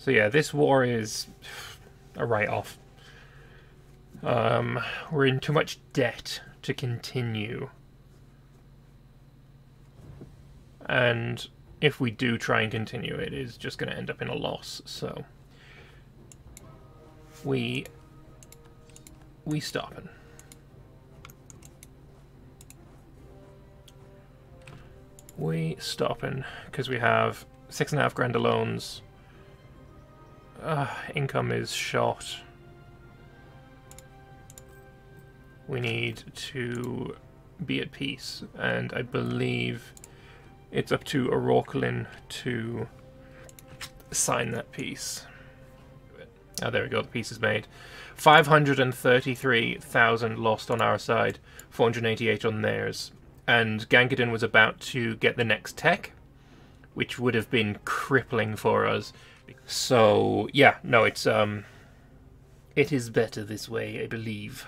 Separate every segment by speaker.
Speaker 1: So yeah, this war is a write-off. We're in too much debt to continue. And if we do try and continue, it is just going to end up in a loss. So we stopping. We stopping because we have 6.5 grand of loans. Income is shot. We need to be at peace, and I believe it's up to Oroklin to sign that peace. Oh, there we go, the peace is made. 533,000 lost on our side, 488 on theirs. And Gangadin was about to get the next tech, which would have been crippling for us. So, yeah, no, it is better this way, I believe.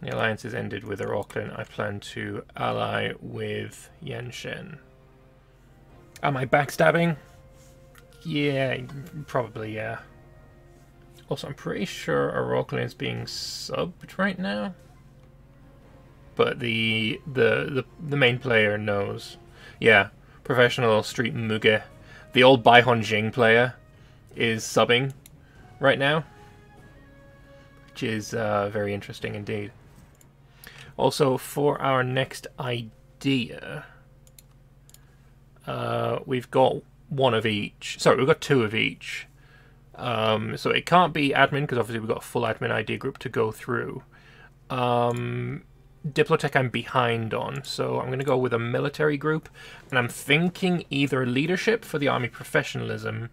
Speaker 1: The alliance is ended with Oroklin. I plan to ally with Yenshen. Am I backstabbing? Yeah, probably, yeah. Also, I'm pretty sure Oroklin is being subbed right now. But the main player knows. Yeah, professional street Muge. The old Baihon Jing player is subbing right now. Which is very interesting indeed. Also, for our next idea, we've got one of each. Sorry, we've got two of each. So it can't be admin, because obviously we've got a full admin idea group to go through. Diplotech I'm behind on, so I'm going to go with a military group. And I'm thinking either leadership for the army professionalism,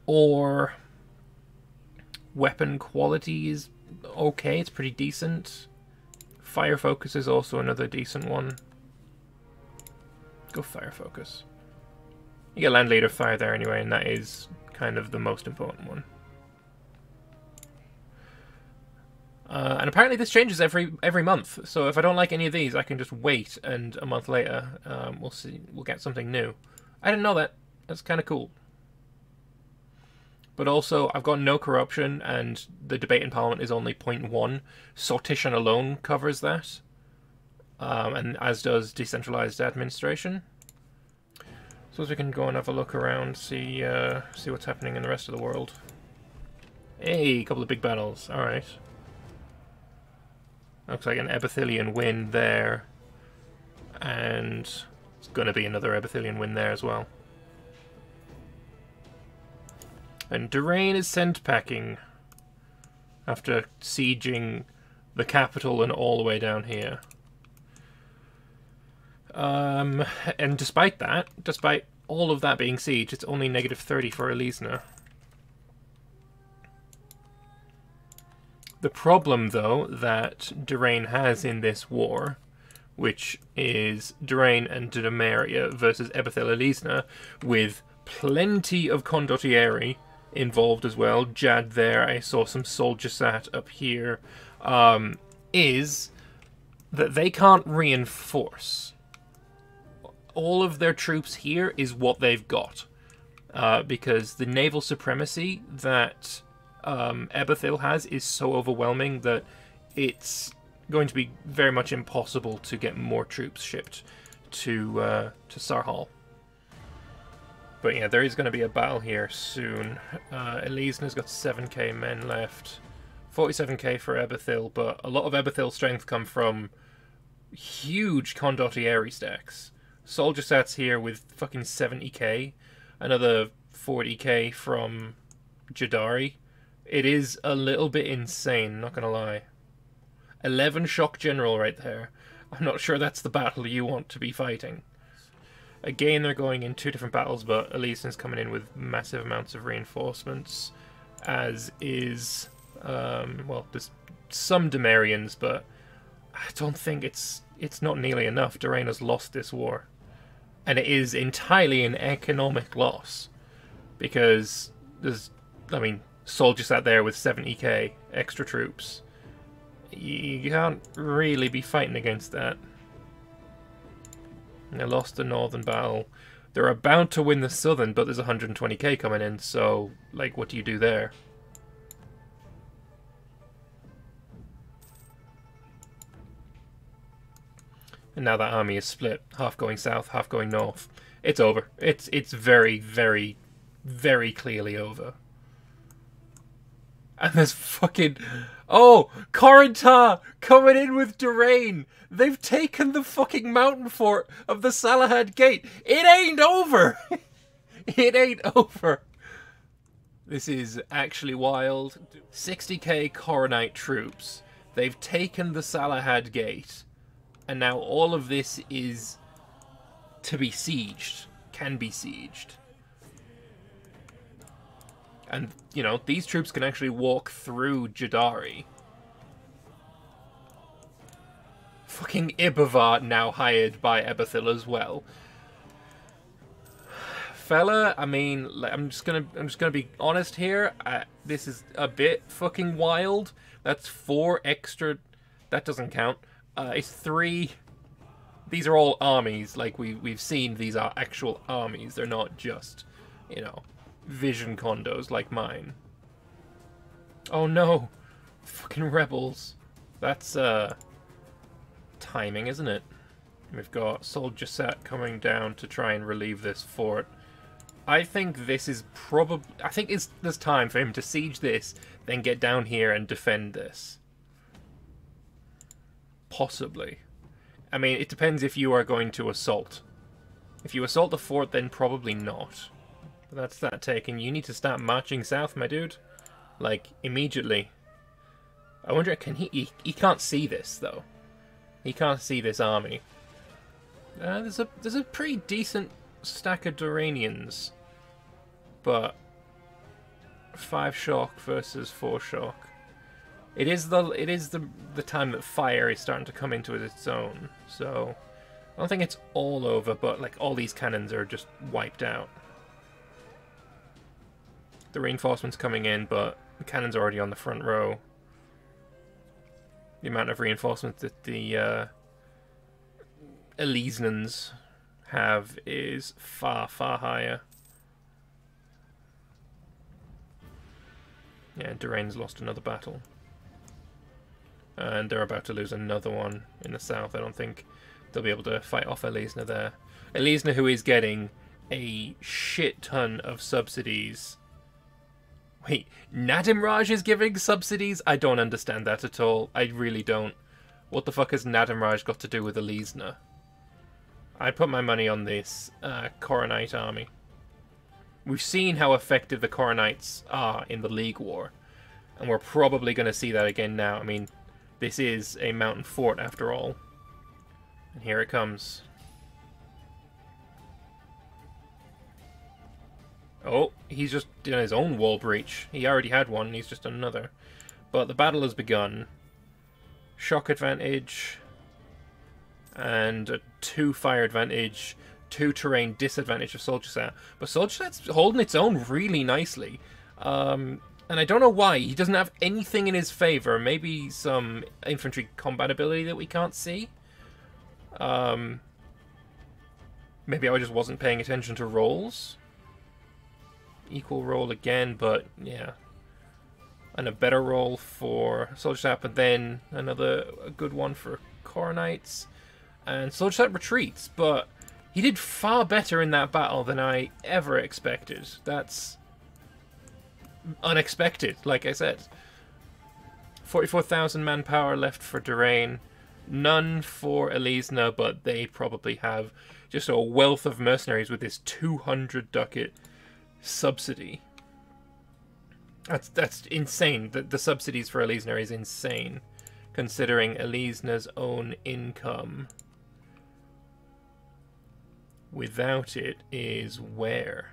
Speaker 1: or weapon quality is okay, it's pretty decent. Fire focus is also another decent one. Go fire focus. You get land leader fire there anyway, and that is kind of the most important one. And apparently this changes every month. So if I don't like any of these, I can just wait, and a month later, we'll see. We'll get something new. I didn't know that. That's kind of cool. But also, I've got no corruption, and the debate in Parliament is only 0.1. Sortition alone covers that, and as does decentralized administration. So as we can go and have a look around, see what's happening in the rest of the world. Hey, a couple of big battles. All right. Looks like an Epithelian win there, and it's going to be another Epithelian win there as well. And Durain is sent packing after sieging the capital and all the way down here. And despite that, despite all of that being siege, it's only -30 for Elisna. The problem, though, that Durain has in this war, which is Durain and Demaria versus Ebethel Elisna, with plenty of condottieri involved as well. Jad there, I saw some soldier sat up here, is that they can't reinforce. All of their troops here is what they've got, because the naval supremacy that Ebethil has is so overwhelming that it's going to be very much impossible to get more troops shipped to Sarhal. But yeah, there is going to be a battle here soon. Elisna's got 7k men left. 47k for Ebethil, but a lot of Ebethil's strength come from huge condottieri stacks. Soldier sats here with fucking 70k. Another 40k from Jadari. It is a little bit insane, not gonna lie. 11 shock general right there. I'm not sure that's the battle you want to be fighting. Again, they're going in two different battles, but Elisna's coming in with massive amounts of reinforcements, as is, well, there's some Demarians, but I don't think it's not nearly enough. Durain has lost this war. And it is entirely an economic loss, because there's, I mean, soldiers sat there with 70k extra troops. You can't really be fighting against that. They lost the northern battle. They're about to win the southern, but there's 120k coming in, so, like, what do you do there? And now that army is split. Half going south, half going north. It's over. It's very, very, very clearly over. And there's fucking... Oh! Corinthar coming in with Durain! They've taken the fucking mountain fort of the Salahad Gate! It ain't over! It ain't over! This is actually wild. 60k Coronite troops. They've taken the Salahad Gate. And now all of this is to be sieged. Can be sieged. And, you know, these troops can actually walk through Jadari. Fucking Ibavar now hired by Ebethil as well. Fella, I mean, I'm just gonna be honest here. This is a bit fucking wild. That's 4 extra. That doesn't count. It's 3. These are all armies. Like we've seen, these are actual armies. They're not just, you know, vision condos like mine. Oh no, fucking rebels. That's timing, isn't it? We've got Soldier Sat coming down to try and relieve this fort. I think this is probably... I think there's time for him to siege this, then get down here and defend this. Possibly. I mean, it depends if you are going to assault. If you assault the fort, then probably not. But that's that taken. You need to start marching south, my dude. Like, immediately. I wonder, can he can't see this, though. He can't see this army. There's a pretty decent stack of Duranians. But 5 shock versus 4 shock. It is the time that fire is starting to come into its own. So I don't think it's all over, but like all these cannons are just wiped out. The reinforcements coming in, but the cannons are already on the front row. The amount of reinforcements that the Elysians have is far, far higher. Yeah, Durain's lost another battle. And they're about to lose another one in the south. I don't think they'll be able to fight off Elisna there. Elisna, who is getting a shit ton of subsidies. Wait, Nadimraj is giving subsidies? I don't understand that at all. I really don't. What the fuck has Nadimraj got to do with Elisna? I put my money on this Coronite army. We've seen how effective the Coronites are in the League War. And we're probably going to see that again now. I mean, this is a mountain fort after all. And here it comes. Oh, he's just doing his own wall breach. He already had one, and he's just done another. But the battle has begun. Shock advantage. And a 2 fire advantage. 2 terrain disadvantage of Soldier Sat. But Soldier Sat's holding its own really nicely. And I don't know why. He doesn't have anything in his favour. Maybe some infantry combat ability that we can't see. Maybe I just wasn't paying attention to rolls. Equal roll again, but yeah. And a better roll for Soldier Sat, but then a good one for Coronites. And Soldier Sat retreats, but he did far better in that battle than I ever expected. That's unexpected, like I said. 44,000 manpower left for Durain. None for Elisna, but they probably have just a wealth of mercenaries with this 200 ducat subsidy. That's insane. The subsidies for Elisna is insane, considering Elisna's own income without it is where?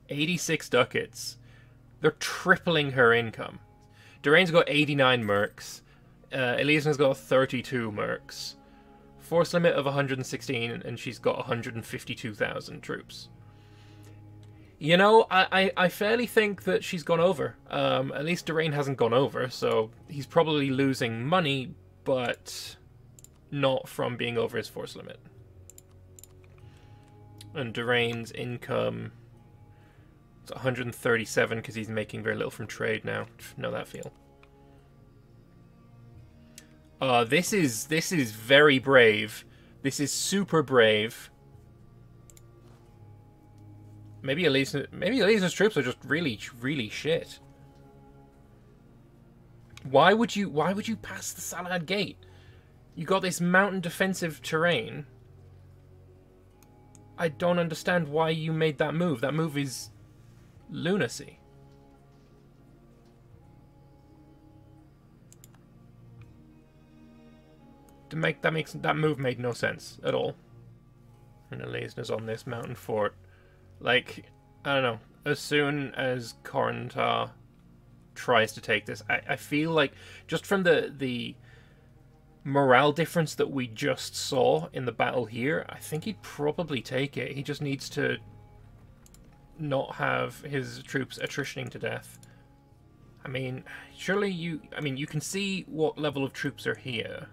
Speaker 1: 86 ducats. They're tripling her income. Durain's got 89 mercs. Elisna's got 32 mercs. Force limit of 116, and she's got 152,000 troops. You know, I fairly think that she's gone over. At least Durain hasn't gone over, so he's probably losing money, but not from being over his force limit. And Durain's income... It's 137 because he's making very little from trade now. Know that feel. This is very brave. This is super brave. Maybe Elisa's troops are just really, really shit. Why would you pass the Salad Gate? You got this mountain defensive terrain. I don't understand why you made that move. That move is lunacy. That move made no sense at all. And Elisa's on this mountain fort. Like, I don't know. As soon as Coronta tries to take this, I feel like just from the morale difference that we just saw in the battle here, I think he'd probably take it. He just needs to not have his troops attritioning to death. I mean, surely you can see what level of troops are here.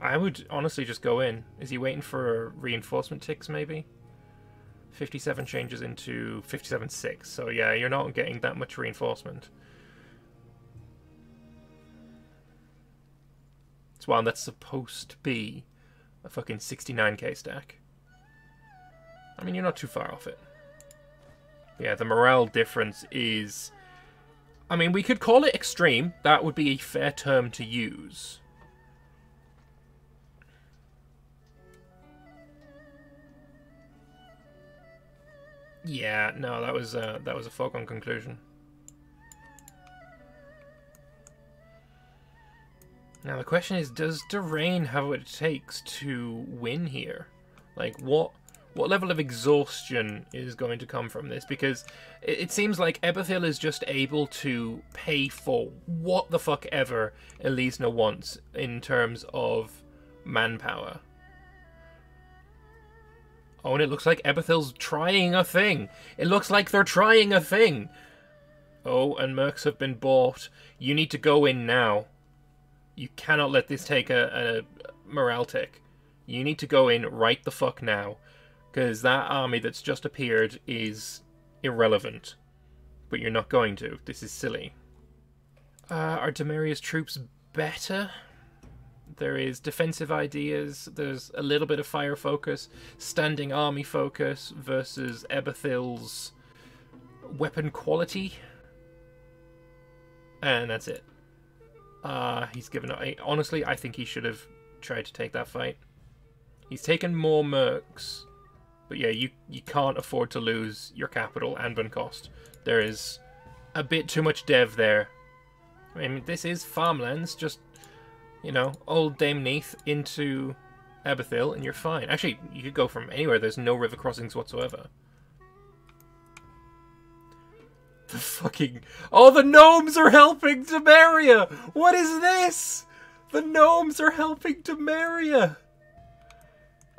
Speaker 1: I would honestly just go in. Is he waiting for reinforcement ticks, maybe? 57 changes into 57.6. So yeah, you're not getting that much reinforcement. It's wild, that's supposed to be a fucking 69k stack. I mean, you're not too far off it. Yeah, the morale difference is... I mean, we could call it extreme. That would be a fair term to use. Yeah, no, that was a foregone conclusion. Now the question is, does Durain have what it takes to win here? Like, what level of exhaustion is going to come from this? Because it seems like Ebethil is just able to pay for what the fuck ever Elisna wants in terms of manpower. Oh, and it looks like Ebethil's trying a thing. It looks like they're trying a thing. Oh, and mercs have been bought. You need to go in now. You cannot let this take a morale tick. You need to go in right the fuck now. Because that army that's just appeared is irrelevant. But you're not going to. This is silly. Are Demaria's troops better? There is defensive ideas, there's a little bit of fire focus, standing army focus versus Ebethil's weapon quality. And that's it. He's given up. Honestly, I think he should have tried to take that fight. He's taken more mercs. But yeah, you can't afford to lose your capital and cost. There is a bit too much dev there. I mean, this is farmlands, just... You know, old Dame Neath into Ebethil, and you're fine. Actually, you could go from anywhere. There's no river crossings whatsoever. The fucking... Oh, the gnomes are helping Demaria! What is this? The gnomes are helping Demaria!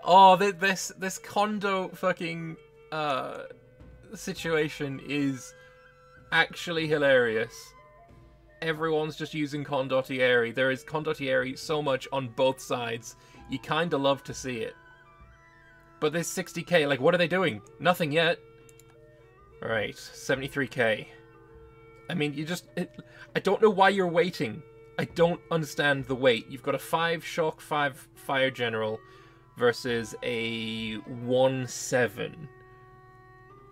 Speaker 1: Oh, this condo fucking situation is actually hilarious. Everyone's just using Condottieri. There is Condottieri so much on both sides. You kind of love to see it. But this 60k, like, what are they doing? Nothing yet. Alright, 73k. I mean, you just... I don't know why you're waiting. I don't understand the wait. You've got a 5 shock, 5 fire general versus a 1-7.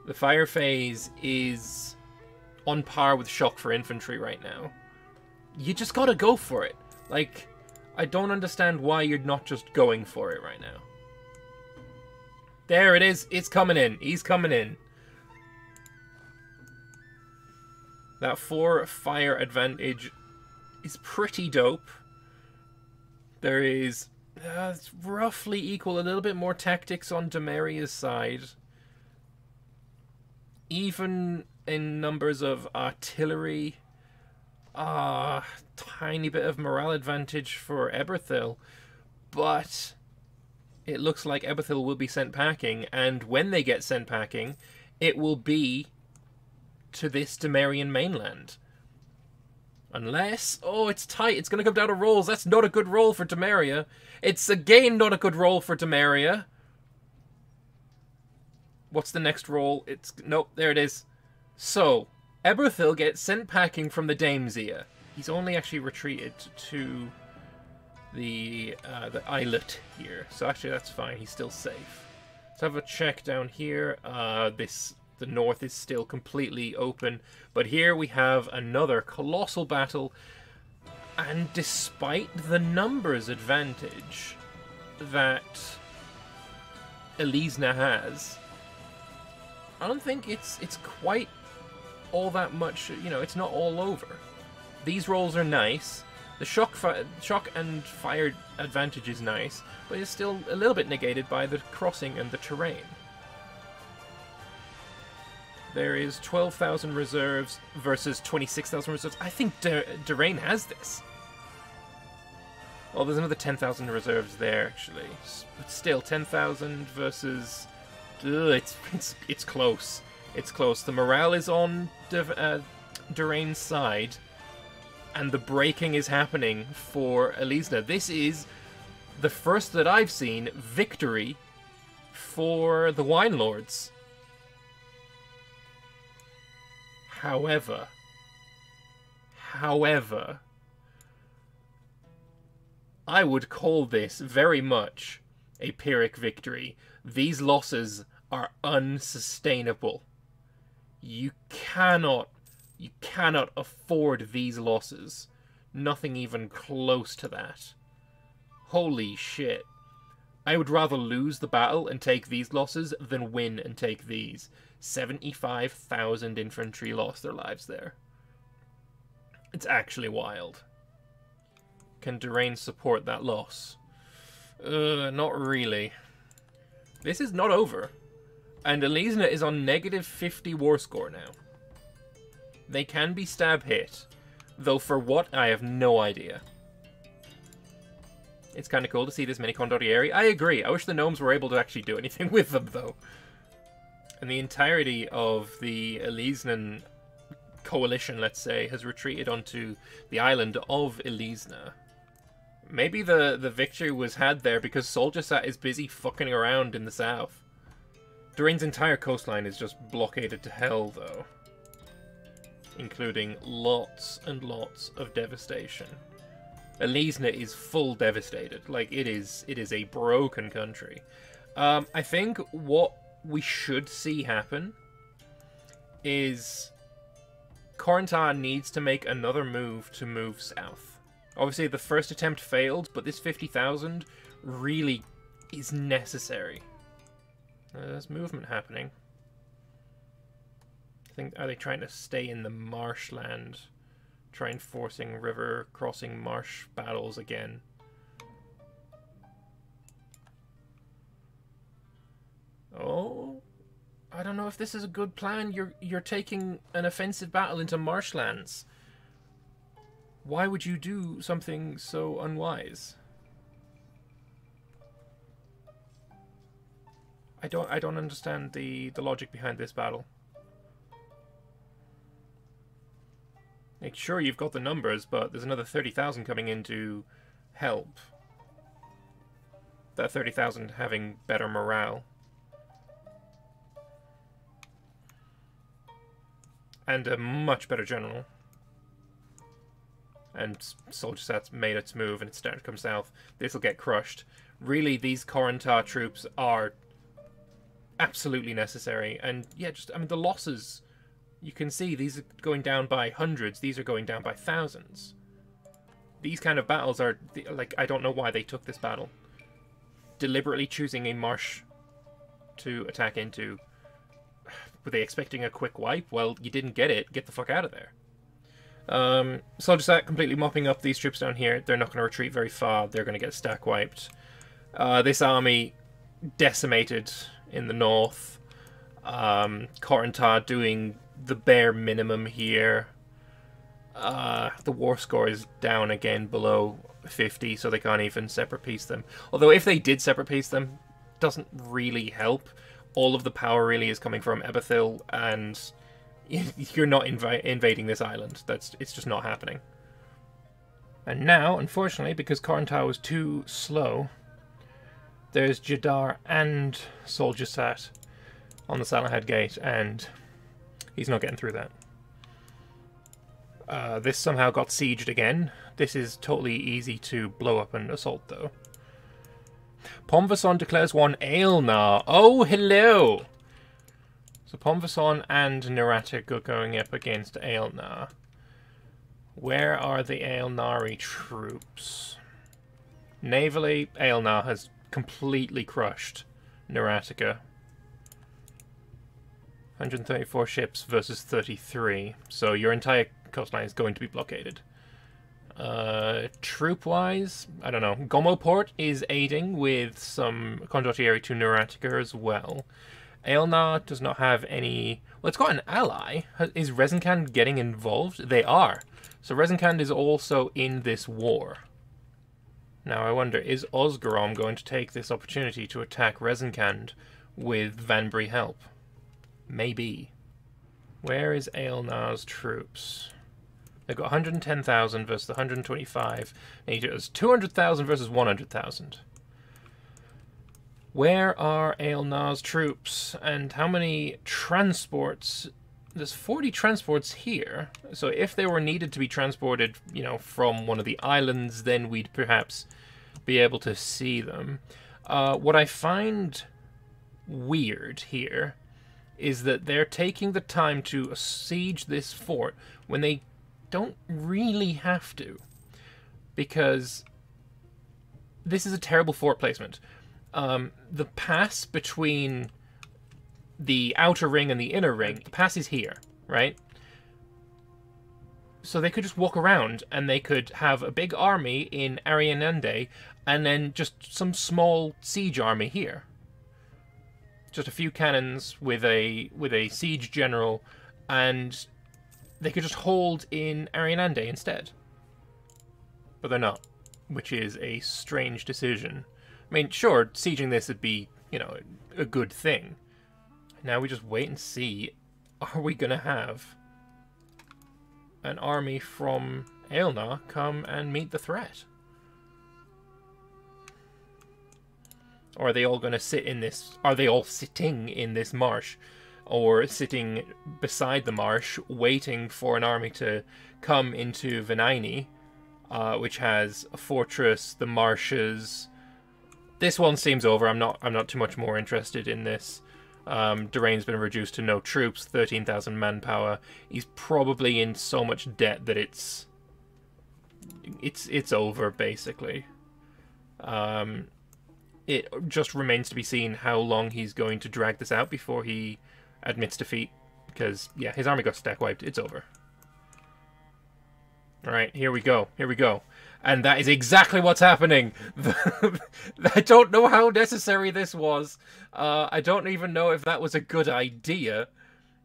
Speaker 1: The fire phase is on par with shock for infantry right now. You just gotta go for it. Like, I don't understand why you're not just going for it right now. There it is. It's coming in. He's coming in. That 4 fire advantage is pretty dope. There is it's roughly equal, a little bit more tactics on Demaria's side. Even in numbers of artillery. Tiny bit of morale advantage for Ebethil. But it looks like Ebethil will be sent packing, and when they get sent packing, it will be to this Demarian mainland. Unless... Oh, it's tight. It's going to come down to rolls. That's not a good roll for Temeria. It's again not a good roll for Temeria. What's the next roll? It's... Nope, there it is. So, Eberthil gets sent packing from the Damesir. He's only actually retreated to the islet here. So actually that's fine. He's still safe. Let's have a check down here. The north is still completely open. But here we have another colossal battle. And despite the numbers advantage that Elisna has, I don't think it's quite all that much, you know, it's not all over. These rolls are nice. The shock and fire advantage is nice, but it's still a little bit negated by the crossing and the terrain. There is 12,000 reserves versus 26,000 reserves. I think Durain has this. Well, there's another 10,000 reserves there, actually. But still, 10,000 versus... It's close. It's close. The morale is on Durain's side, and the breaking is happening for Elisna. This is the first that I've seen victory for the Wine Lords. However, I would call this very much a Pyrrhic victory. These losses are unsustainable. You cannot afford these losses. Nothing even close to that. Holy shit. I would rather lose the battle and take these losses than win and take these. 75,000 infantry lost their lives there. It's actually wild. Can Durain support that loss? Not really. This is not over. And Elisna is on negative 50 war score now. They can be stab hit, though for what, I have no idea. It's kind of cool to see this many condottieri. I agree. I wish the gnomes were able to actually do anything with them, though. And the entirety of the Elisnan coalition, let's say, has retreated onto the island of Elisna. Maybe the victory was had there because Soldier-Sat is busy fucking around in the south. Durain's entire coastline is just blockaded to hell, though. Including lots and lots of devastation. Elisna is full devastated. Like, it is a broken country. I think what we should see happen is Corentin needs to make another move to move south. Obviously, the first attempt failed, but this 50,000 really is necessary. There's movement happening. I think, are they trying to stay in the marshland? Try enforcing river crossing marsh battles again. Oh, I don't know if this is a good plan. You're taking an offensive battle into marshlands. Why would you do something so unwise? I don't understand the logic behind this battle. Like, sure, you've got the numbers, but there's another 30,000 coming in to help. That 30,000 having better morale. And a much better general. And Soldier-Sat's made its move and it's starting to come south. This will get crushed. Really, these Corentin troops are absolutely necessary. And yeah, just, I mean, the losses... You can see these are going down by hundreds. These are going down by thousands. These kind of battles are... Like, I don't know why they took this battle. Deliberately choosing a marsh to attack into. Were they expecting a quick wipe? Well, you didn't get it. Get the fuck out of there. Soldier-Sat completely mopping up these troops down here. They're not going to retreat very far. They're going to get stack wiped. This army decimated in the north. Corentin doing the bare minimum here. The war score is down again below 50, so they can't even separate piece them. Although if they did separate piece them, doesn't really help. All of the power really is coming from Eberthil, and you're not invading this island. It's just not happening. And now, unfortunately, because Korntal was too slow, there's Jadar and Soldier Sat on the Salahad Gate, and he's not getting through that. This somehow got sieged again. This is totally easy to blow up and assault, though. Pomvason declares one Aelnar. Oh, hello! So Pomvason and Neratic are going up against Aelnar. Where are the Aelnari troops? Navally, Aelnar has completely crushed Neratica. 134 ships versus 33. So your entire coastline is going to be blockaded. Troop-wise, I don't know. Gomoport is aiding with some condottieri to Neratica as well. Aelnar does not have any... Well, it's got an ally. Is Rezenkand getting involved? They are. So Rezenkand is also in this war. Now I wonder, is Osgarom going to take this opportunity to attack Rezenkand with Vanbree help? Maybe. Where is Aelnar's troops? They've got 110,000 versus 125. And it was 200,000 versus 100,000. Where are Aelnar's troops? And how many transports? There's 40 transports here. So if they were needed to be transported, you know, from one of the islands, then we'd perhaps be able to see them. What I find weird here is that they're taking the time to siege this fort when they don't really have to, because this is a terrible fort placement. The pass between the outer ring and the inner ring, the pass is here, right? So they could just walk around and they could have a big army in Arianende and then just some small siege army here. Just a few cannons with a siege general, and they could just hold in Arianende instead. But they're not, which is a strange decision. I mean, sure, sieging this would be, you know, a good thing. Now we just wait and see, are we going to have an army from Aelnar come and meet the threat? Or are they all going to sit in this... Are they all sitting in this marsh? Or sitting beside the marsh, waiting for an army to come into Venaini, which has a fortress, the marshes. This one seems over. I'm not too much more interested in this. Durain's been reduced to no troops, 13,000 manpower. He's probably in so much debt that it's over, basically. It just remains to be seen how long he's going to drag this out before he admits defeat. Because, yeah, his army got stack wiped. It's over. Alright, here we go. Here we go. And that is exactly what's happening. I don't know how necessary this was. I don't even know if that was a good idea.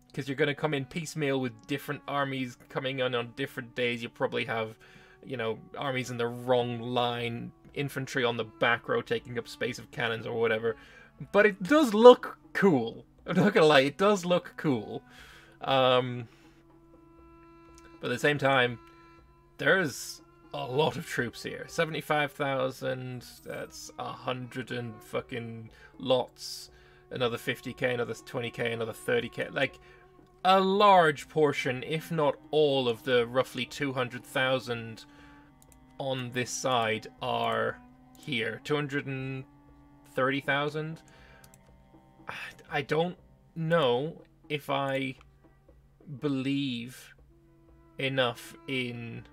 Speaker 1: Because you're going to come in piecemeal with different armies coming in on different days. You probably have, you know, armies in the wrong line. Infantry on the back row taking up space of cannons or whatever. But it does look cool. I'm not gonna lie, it does look cool. But at the same time, there's a lot of troops here. 75,000, that's 100 and fucking lots. Another 50k, another 20k, another 30k. Like, a large portion, if not all, of the roughly 200,000 on this side are here. 230,000. I don't know if I believe enough in...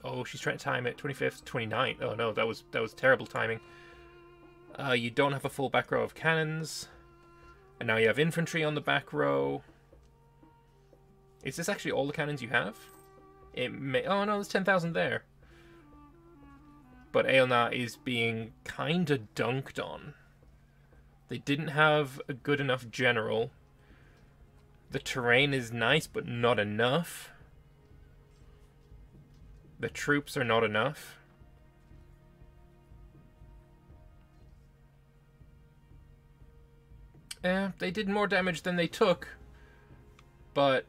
Speaker 1: Oh, she's trying to time it. 25th, 29th. Oh no, that was terrible timing. You don't have a full back row of cannons. And now you have infantry on the back row. Is this actually all the cannons you have? It may... Oh no, there's 10,000 there. But Aelnar is being kinda dunked on. They didn't have a good enough general. The terrain is nice, but not enough. The troops are not enough. They did more damage than they took. But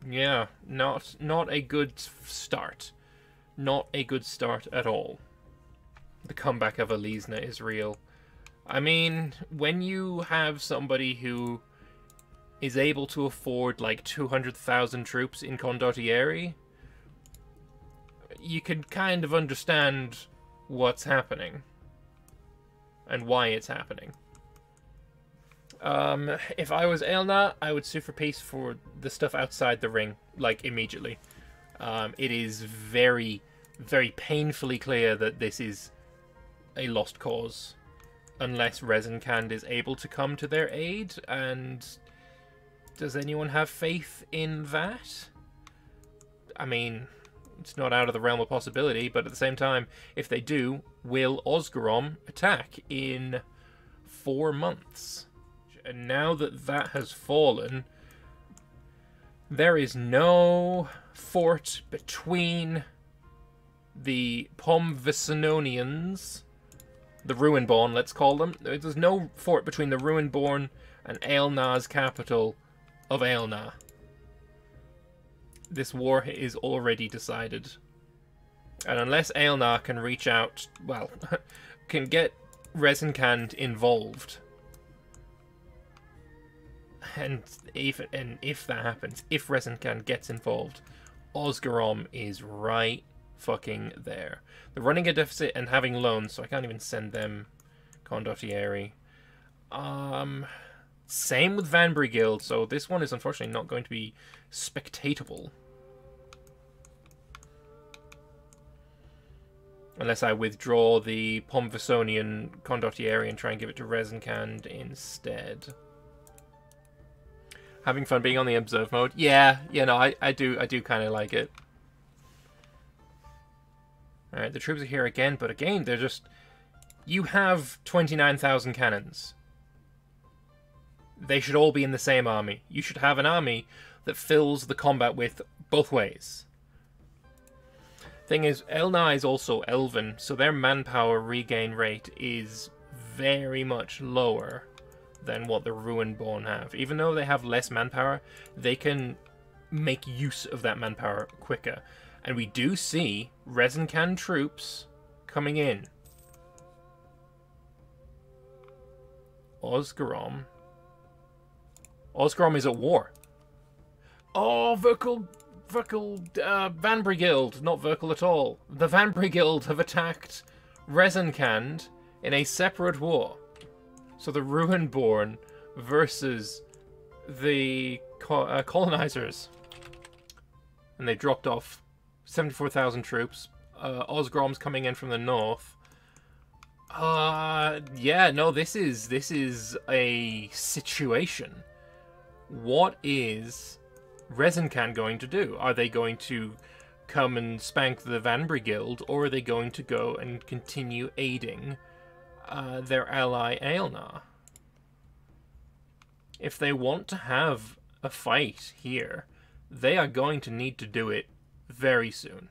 Speaker 1: Yeah, not a good start. Not a good start at all. The comeback of Alizna is real. I mean, when you have somebody who is able to afford like 200,000 troops in Condottieri, you can kind of understand what's happening and why it's happening. If I was Aelna, I would sue for peace for the stuff outside the ring, like, immediately. It is very, very painfully clear that this is a lost cause, unless Rezenkand is able to come to their aid, and does anyone have faith in that? I mean, it's not out of the realm of possibility, but at the same time, if they do, will Osgrom attack in 4 months? And now that that has fallen, there is no fort between the Pomvisanonians, the Ruinborn, let's call them. There's no fort between the Ruinborn and Aelna's capital of Aelna. This war is already decided. And unless Aelna can reach out, well, can get Rezenkand involved, and if that happens, if Rezenkand gets involved, Osgrom is right fucking there. They're running a deficit and having loans, so I can't even send them Condottieri. Same with Vanbury Guild, so this one is unfortunately not going to be spectatable. Unless I withdraw the Pomvisonian Condottieri and try and give it to Rezenkand instead. Having fun being on the observe mode? Yeah, no, I do kind of like it. Alright, the troops are here again, but again, they're just... You have 29,000 cannons. They should all be in the same army. You should have an army that fills the combat width both ways. Thing is, Aelna is also Elven, so their manpower regain rate is very much lower than what the Ruinborn have. Even though they have less manpower, they can make use of that manpower quicker. And we do see Rezenkand troops coming in. Osgrom is at war. Oh, Vanbury Guild. Not Verkle at all. The Vanbury Guild have attacked Rezenkand in a separate war. So the Ruinborn versus the colonizers. And they dropped off 74,000 troops. Osgrom's coming in from the north. Yeah, no, this is a situation. What is Rezenkand going to do? Are they going to come and spank the Vanbury Guild, or are they going to go and continue aiding their ally Aelna? If they want to have a fight here, they are going to need to do it very soon.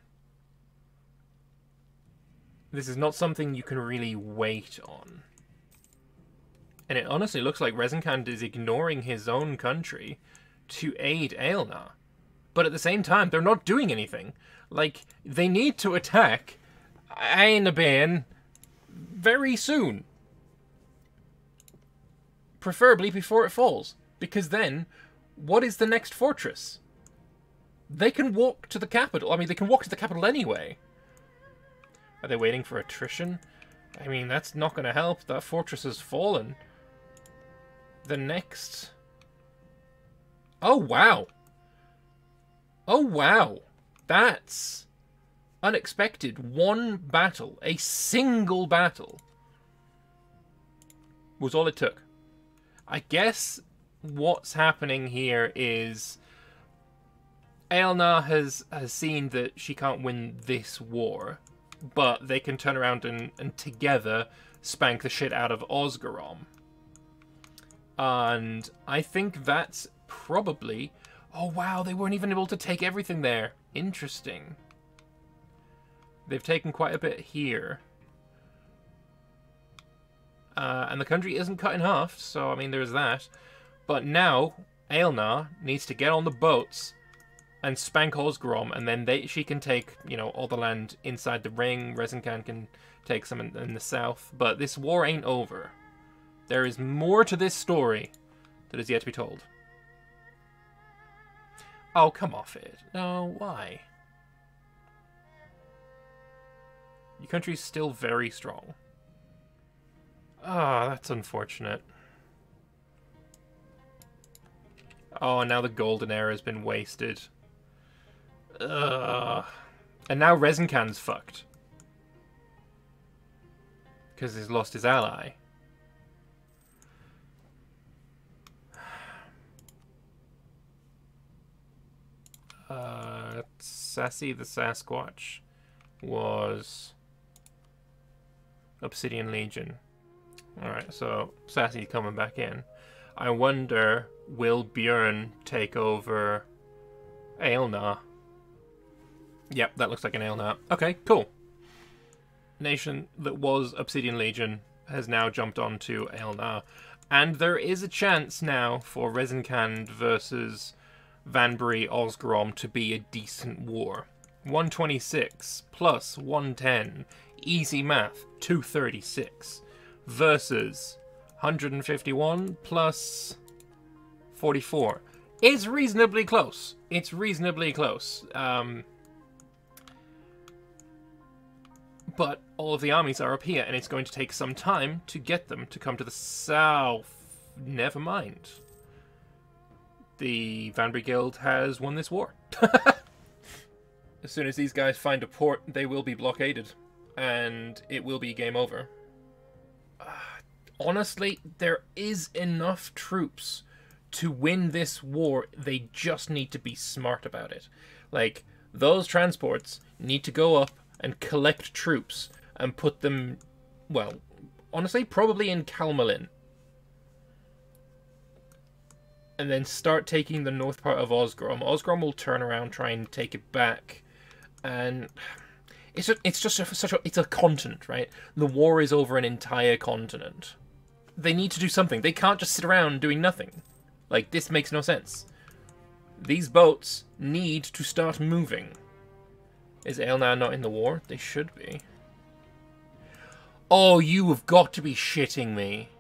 Speaker 1: This is not something you can really wait on. And it honestly looks like Rezenkand is ignoring his own country to aid Aelna. But at the same time, they're not doing anything. Like, they need to attack Anbennar very soon. Preferably before it falls. Because then, what is the next fortress? They can walk to the capital. I mean, they can walk to the capital anyway. Are they waiting for attrition? I mean, that's not going to help. That fortress has fallen. The next... Oh, wow. Oh, wow. That's unexpected. One battle, a single battle, was all it took. I guess what's happening here is Aelna has seen that she can't win this war, but they can turn around and together spank the shit out of Osgrom. And I think that's probably... Oh, wow, they weren't even able to take everything there. Interesting. They've taken quite a bit here. And the country isn't cut in half, so, I mean, there's that. But now, Aelna needs to get on the boats and spank Osgrom, and then she can take, you know, all the land inside the ring. Resinkan can take some in the south, but this war ain't over. There is more to this story that is yet to be told. Oh, come off it. No, why? Your country's still very strong. Ah, that's unfortunate. Oh, and now the golden era has been wasted. Ugh. And now Resinkan's fucked. Because he's lost his ally. Sassy the Sasquatch was Obsidian Legion. Alright, so Sassy coming back in. I wonder, will Bjorn take over Aelna? Yep, that looks like an Aelna. Okay, cool. Nation that was Obsidian Legion has now jumped onto Aelna. And there is a chance now for Resinkan versus Vanbury Osgrom to be a decent war. 126 plus 110. Easy math, 236. Versus 151 plus 44. It's reasonably close. It's reasonably close. But all of the armies are up here, and it's going to take some time to get them to come to the south. Never mind. The Vanbury Guild has won this war. As soon as these guys find a port, they will be blockaded. And it will be game over. Honestly, there is enough troops to win this war. They just need to be smart about it. Like, those transports need to go up and collect troops and put them, well, honestly, probably in Kalmalin. And then start taking the north part of Osgrom. Osgrom will turn around, try and take it back. And it's a continent, right? The war is over an entire continent. They need to do something. They can't just sit around doing nothing. Like, this makes no sense. These boats need to start moving. Is Aelna not in the war? They should be. Oh, you have got to be shitting me.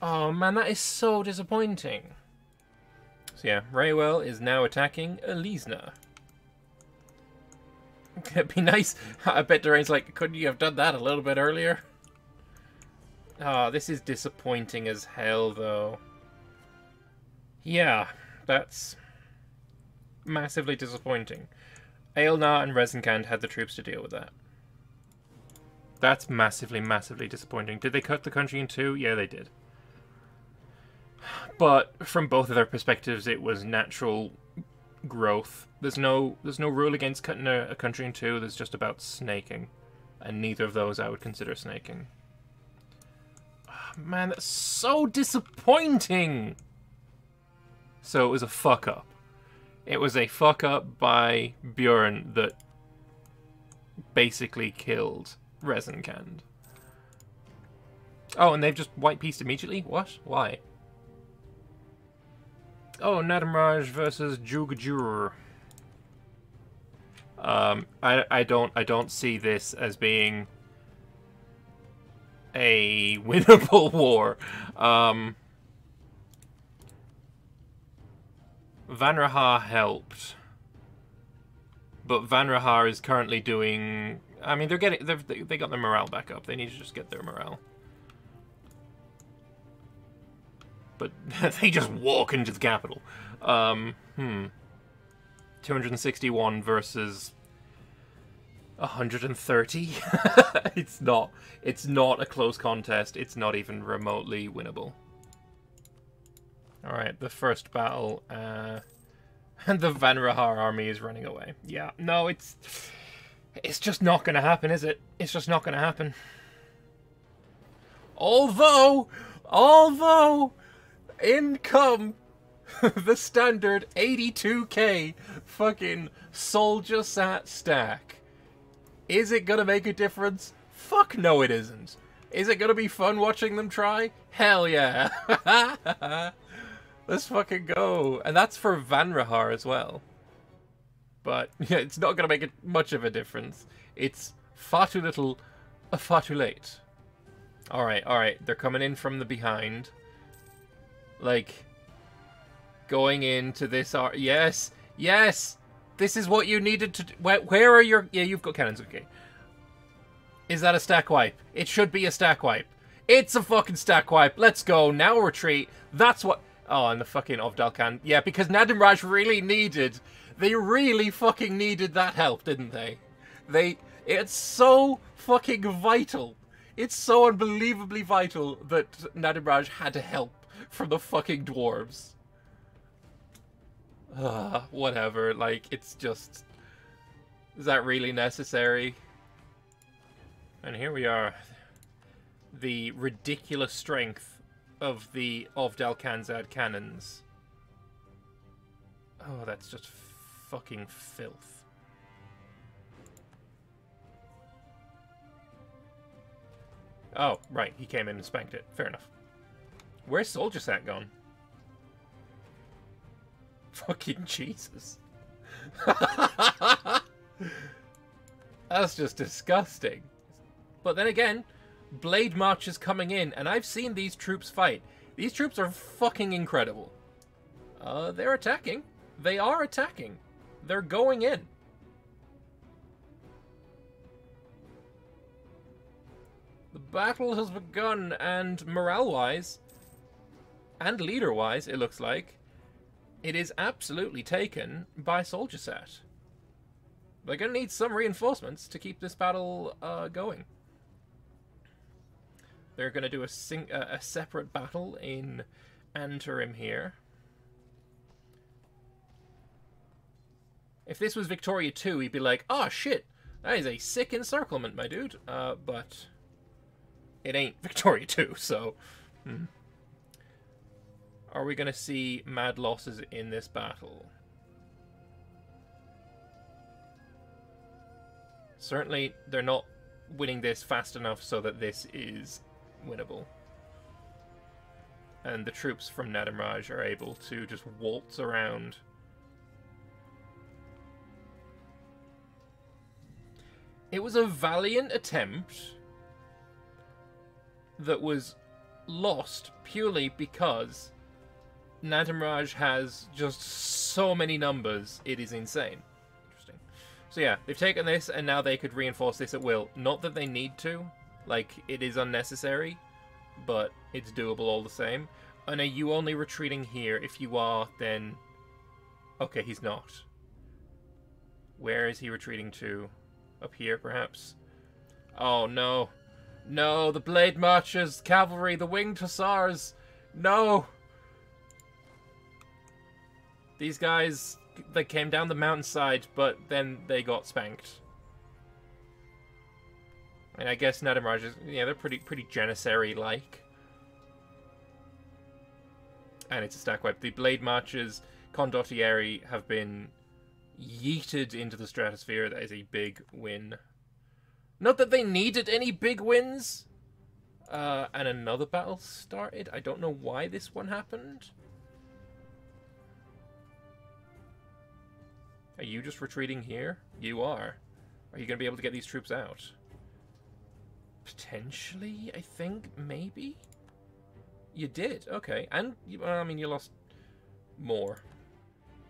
Speaker 1: Oh man, that is so disappointing. So yeah, Raywell is now attacking Elisna. It'd be nice. I bet Durain's like, couldn't you have done that a little bit earlier? Oh, this is disappointing as hell, though. Yeah, that's massively disappointing. Aelna and Resinkan had the troops to deal with that. That's massively, massively disappointing. Did they cut the country in two? Yeah, they did. But from both of their perspectives, it was natural growth. There's no rule against cutting a country in two. There's just about snaking. And neither of those I would consider snaking. Oh, man, that's so disappointing! So it was a fuck up. It was a fuck up by Bjorn that basically killed Resinkan. Oh, and they've just white-pieced immediately? What? Why? Oh, Nadamraj versus Jugjur. I don't see this as being a winnable war. Vanraha helped, but Vanraha is currently doing. I mean, they got their morale back up. They need to just get their morale. But they just walk into the capital. 261 versus 130. It's not a close contest. It's not even remotely winnable. Alright, the first battle, and the Vanrahar army is running away. Yeah, no, it's just not gonna happen, is it? It's just not gonna happen. Although, in come the standard 82k fucking soldier sat stack. Is it gonna make a difference? Fuck no it isn't. Is it gonna be fun watching them try? Hell yeah. Let's fucking go. And that's for Vanrahar as well. But yeah, it's not going to make much of a difference. It's far too little, far too late. Alright. They're coming in from the behind. Like, going into this... Yes! This is what you needed to do. Where are your... Yeah, you've got cannons, okay. Is that a stack wipe? It should be a stack wipe. It's a fucking stack wipe. Let's go. Now retreat. That's what... Oh, and the fucking Ovdalcan. Yeah, because Nadimraj really needed... They really fucking needed that help, didn't they? It's so fucking vital. It's so unbelievably vital that Nadimraj had to help from the fucking dwarves. Whatever. Like, it's just... Is that really necessary? And here we are. The ridiculous strength of the Ovdalcanzad cannons. Oh, that's just fucking filth. Oh, right. He came in and spanked it. Fair enough. Where's Soldier Sat gone? Fucking Jesus. That's just disgusting. But then again, Blade March is coming in, and I've seen these troops fight. These troops are fucking incredible. They're attacking. They are attacking. They're going in. The battle has begun, and morale-wise, and leader-wise, it looks like, it is absolutely taken by Soldier Sat. They're going to need some reinforcements to keep this battle going. They're going to do a separate battle in Anturim here. If this was Victoria 2, he'd be like, oh shit, that is a sick encirclement, my dude. But it ain't Victoria 2, so... Are we going to see mad losses in this battle? Certainly, they're not winning this fast enough so that this is winnable. And the troops from Nadimraj are able to just waltz around. It was a valiant attempt that was lost purely because Nadimraj has just so many numbers, it is insane. Interesting. So yeah, they've taken this and now they could reinforce this at will. Not that they need to, like, it is unnecessary, but it's doable all the same. And are you only retreating here? If you are, then... Okay, he's not. Where is he retreating to? Up here, perhaps? Oh, no. No, the Blade Marchers, Cavalry, the Winged Hussars. No! These guys, they came down the mountainside, but then they got spanked. And I guess Nadimraj is, yeah, they're pretty Janissary-like. And it's a stack wipe. The Blade Marchers, Condottieri, have been yeeted into the stratosphere. That is a big win. Not that they needed any big wins. And another battle started. I don't know why this one happened. Are you just retreating here? You are. Are you going to be able to get these troops out? Potentially, I think, maybe? You did, okay. And, I mean, you lost more.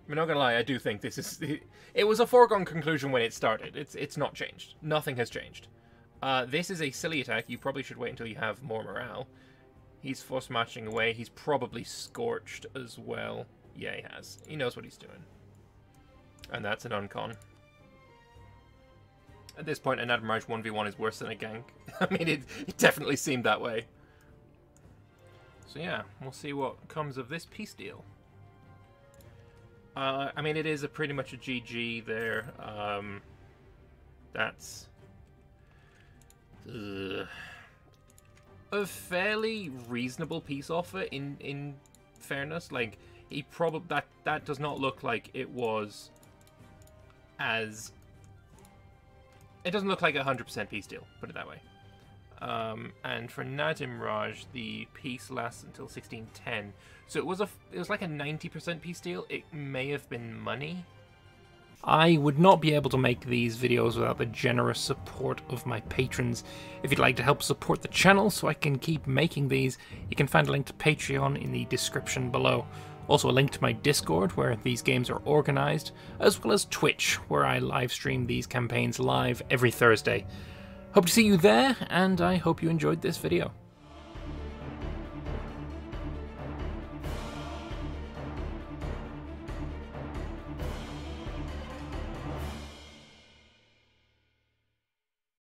Speaker 1: I'm not gonna lie, I do think this is... It was a foregone conclusion when it started. It's not changed. Nothing has changed. This is a silly attack. You probably should wait until you have more morale. He's force marching away. He's probably scorched as well. Yeah, he has. He knows what he's doing. And that's an uncon. At this point, an Nadimraj 1v1 is worse than a gank. I mean, it definitely seemed that way. So yeah, we'll see what comes of this peace deal. I mean, it is pretty much a GG there. That's a fairly reasonable peace offer in fairness. Like, he probably that does not look like it was as... It doesn't look like a 100% peace deal, put it that way. And for Nadimraj, the peace lasts until 1610. So it was like a 90% peace deal. It may have been money. I would not be able to make these videos without the generous support of my patrons. If you'd like to help support the channel so I can keep making these, you can find a link to Patreon in the description below. Also a link to my Discord where these games are organised, as well as Twitch where I live stream these campaigns live every Thursday. Hope to see you there, and I hope you enjoyed this video.